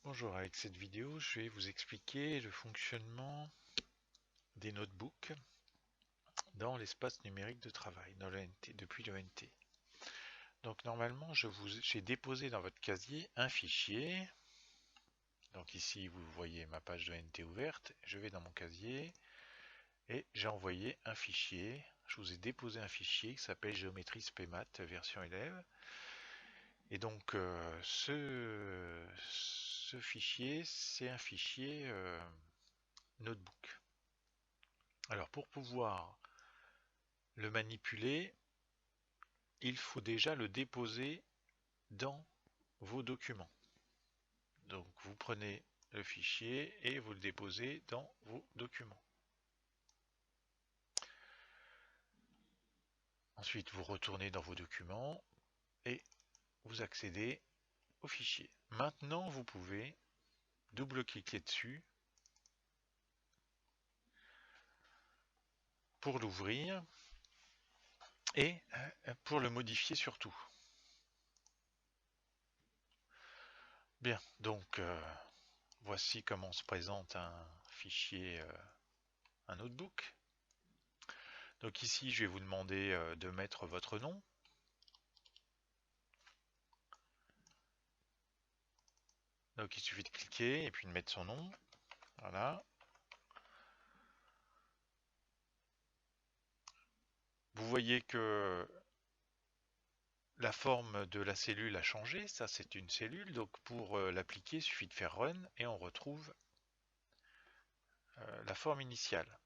Bonjour, avec cette vidéo, je vais vous expliquer le fonctionnement des notebooks dans l'espace numérique de travail, dans l'ONT, depuis l'ONT. Donc normalement, j'ai déposé dans votre casier un fichier. Donc ici, vous voyez ma page d'ONT ouverte. Je vais dans mon casier et j'ai envoyé un fichier. Je vous ai déposé un fichier qui s'appelle Géométrie SPEMAT version élève. Et donc ce fichier, c'est un fichier notebook. Alors pour pouvoir le manipuler, il faut déjà le déposer dans vos documents. Donc vous prenez le fichier et vous le déposez dans vos documents. Ensuite, vous retournez dans vos documents et vous accédez au fichier. Maintenant, vous pouvez double-cliquer dessus pour l'ouvrir et pour le modifier surtout. Bien, donc voici comment se présente un fichier, un notebook. Donc ici, je vais vous demander de mettre votre nom. Donc il suffit de cliquer et puis de mettre son nom. Voilà. Vous voyez que la forme de la cellule a changé. Ça, c'est une cellule. Donc pour l'appliquer, il suffit de faire Run et on retrouve la forme initiale.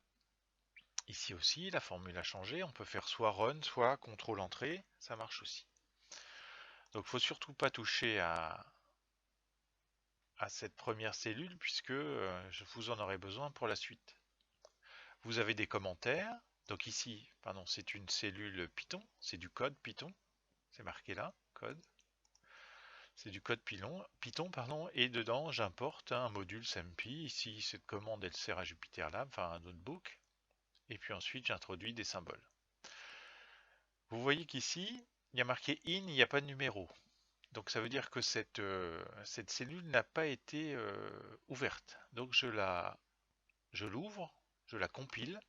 Ici aussi, la formule a changé. On peut faire soit Run, soit CTRL Entrée. Ça marche aussi. Donc il ne faut surtout pas toucher à cette première cellule puisque vous en aurez besoin pour la suite. Vous avez des commentaires. Donc ici, pardon, c'est une cellule Python. C'est du code Python. C'est marqué là, code. C'est du code Python, pardon, et dedans j'importe un module SMPy. Ici, cette commande elle sert à JupyterLab, enfin à un notebook. Et puis ensuite j'introduis des symboles. Vous voyez qu'ici, il y a marqué in, il n'y a pas de numéro. Donc ça veut dire que cette cellule n'a pas été ouverte. Donc je l'ouvre, je la compile.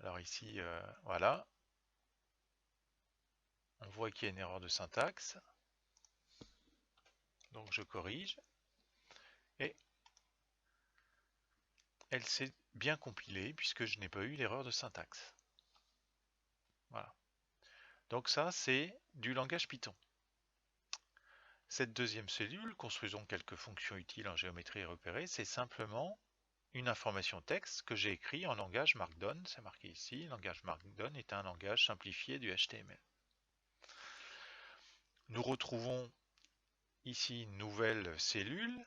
Alors ici, voilà, on voit qu'il y a une erreur de syntaxe. Donc je corrige. Et elle s'est bien compilée puisque je n'ai pas eu l'erreur de syntaxe. Voilà. Donc ça, c'est du langage Python. Cette deuxième cellule, construisons quelques fonctions utiles en géométrie repérée, c'est simplement une information texte que j'ai écrit en langage Markdown. C'est marqué ici. Langage Markdown est un langage simplifié du HTML. Nous retrouvons ici une nouvelle cellule.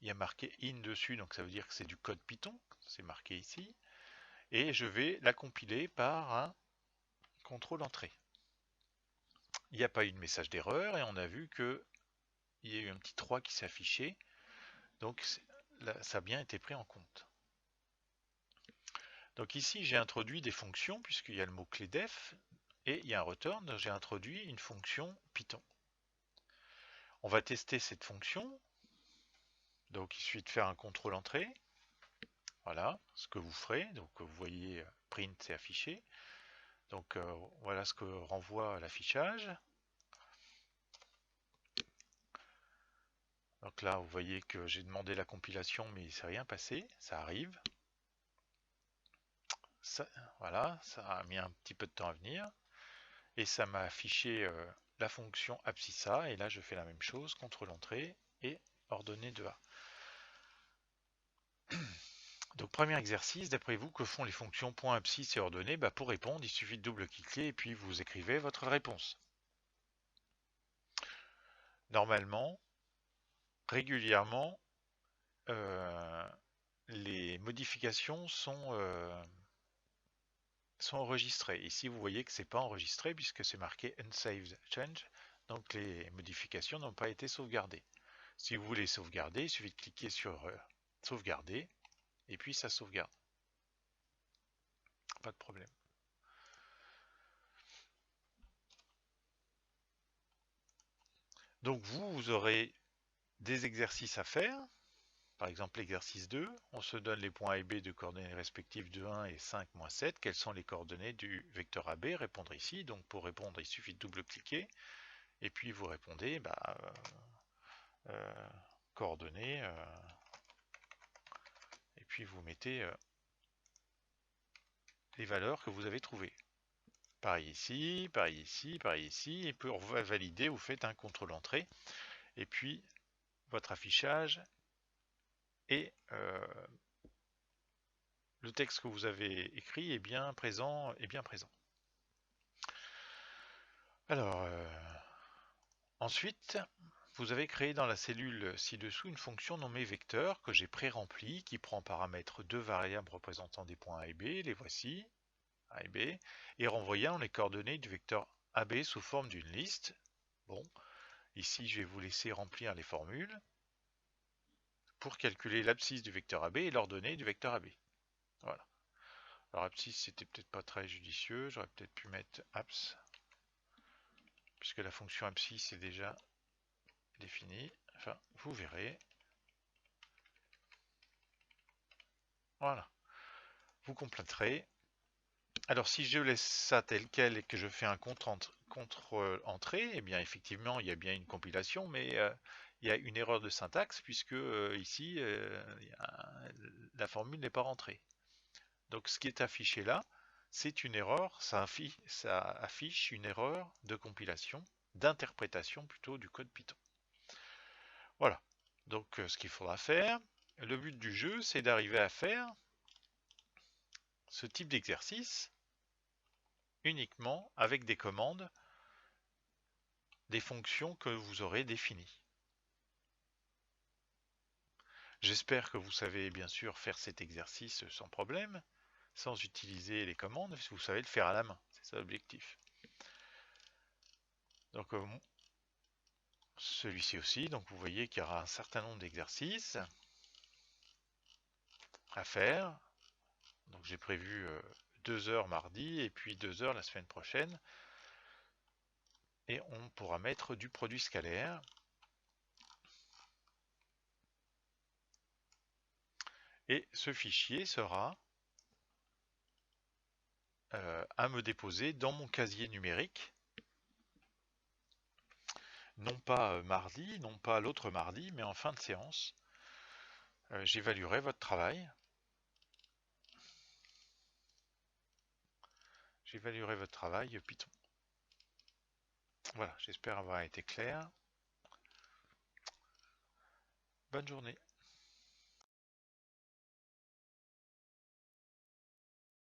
Il y a marqué in dessus, donc ça veut dire que c'est du code Python. C'est marqué ici. Et je vais la compiler par un contrôle entrée. Il n'y a pas eu de message d'erreur et on a vu qu'il y a eu un petit 3 qui s'est affiché. Donc là, ça a bien été pris en compte. Donc ici, j'ai introduit des fonctions puisqu'il y a le mot-clé def et il y a un return. J'ai introduit une fonction Python. On va tester cette fonction. Donc il suffit de faire un contrôle entrée. Voilà ce que vous ferez. Donc vous voyez print c'est affiché. Donc voilà ce que renvoie l'affichage. Donc là vous voyez que j'ai demandé la compilation mais il ne s'est rien passé. Ça arrive. Ça, voilà, ça a mis un petit peu de temps à venir. Et ça m'a affiché la fonction abscissa. Et là je fais la même chose, contrôle entrée et ordonnée de A. Donc premier exercice, d'après vous, que font les fonctions .absciss et ordonnée? Pour répondre, il suffit de double-cliquer et puis vous écrivez votre réponse. Normalement, régulièrement, les modifications sont enregistrées. Ici, vous voyez que ce n'est pas enregistré puisque c'est marqué Unsaved Change. Donc les modifications n'ont pas été sauvegardées. Si vous voulez sauvegarder, il suffit de cliquer sur sauvegarder et puis ça sauvegarde. Pas de problème. Donc vous aurez des exercices à faire. Par exemple, l'exercice 2, on se donne les points A et B de coordonnées respectives de 1 et 5 moins 7. Quelles sont les coordonnées du vecteur AB? Répondre ici. Donc pour répondre, il suffit de double-cliquer. Et puis vous répondez euh, coordonnées. Et puis vous mettez les valeurs que vous avez trouvées. Pareil ici, pareil ici, pareil ici. Et pour valider, vous faites un contrôle-entrée. Et puis votre affichage et le texte que vous avez écrit est bien présent. Alors, ensuite, vous avez créé dans la cellule ci-dessous une fonction nommée vecteur que j'ai pré-remplie qui prend en paramètre deux variables représentant des points A et B. Les voici, A et B, et renvoyant les coordonnées du vecteur AB sous forme d'une liste. Bon, ici je vais vous laisser remplir les formules pour calculer l'abscisse du vecteur AB et l'ordonnée du vecteur AB. Voilà. Alors abscisse c'était peut-être pas très judicieux, j'aurais peut-être pu mettre abs, puisque la fonction abscisse est déjà définie. Enfin, vous verrez. Voilà. Vous compléterez. Alors si je laisse ça tel quel et que je fais un contre-entrée, eh bien effectivement il y a bien une compilation, mais il y a une erreur de syntaxe puisque ici la formule n'est pas rentrée. Donc ce qui est affiché là, c'est une erreur, ça affiche une erreur de compilation, d'interprétation plutôt du code Python. Voilà. Donc ce qu'il faudra faire, le but du jeu, c'est d'arriver à faire ce type d'exercice uniquement avec des commandes, des fonctions que vous aurez définies. J'espère que vous savez bien sûr faire cet exercice sans problème, sans utiliser les commandes, si vous savez le faire à la main. C'est ça l'objectif. Donc celui-ci aussi, donc vous voyez qu'il y aura un certain nombre d'exercices à faire. Donc j'ai prévu 2 heures mardi et puis 2 heures la semaine prochaine. Et on pourra mettre du produit scalaire. Et ce fichier sera à me déposer dans mon casier numérique. Non pas mardi, non pas l'autre mardi, mais en fin de séance. J'évaluerai votre travail. J'évaluerai votre travail Python. Voilà, j'espère avoir été clair. Bonne journée.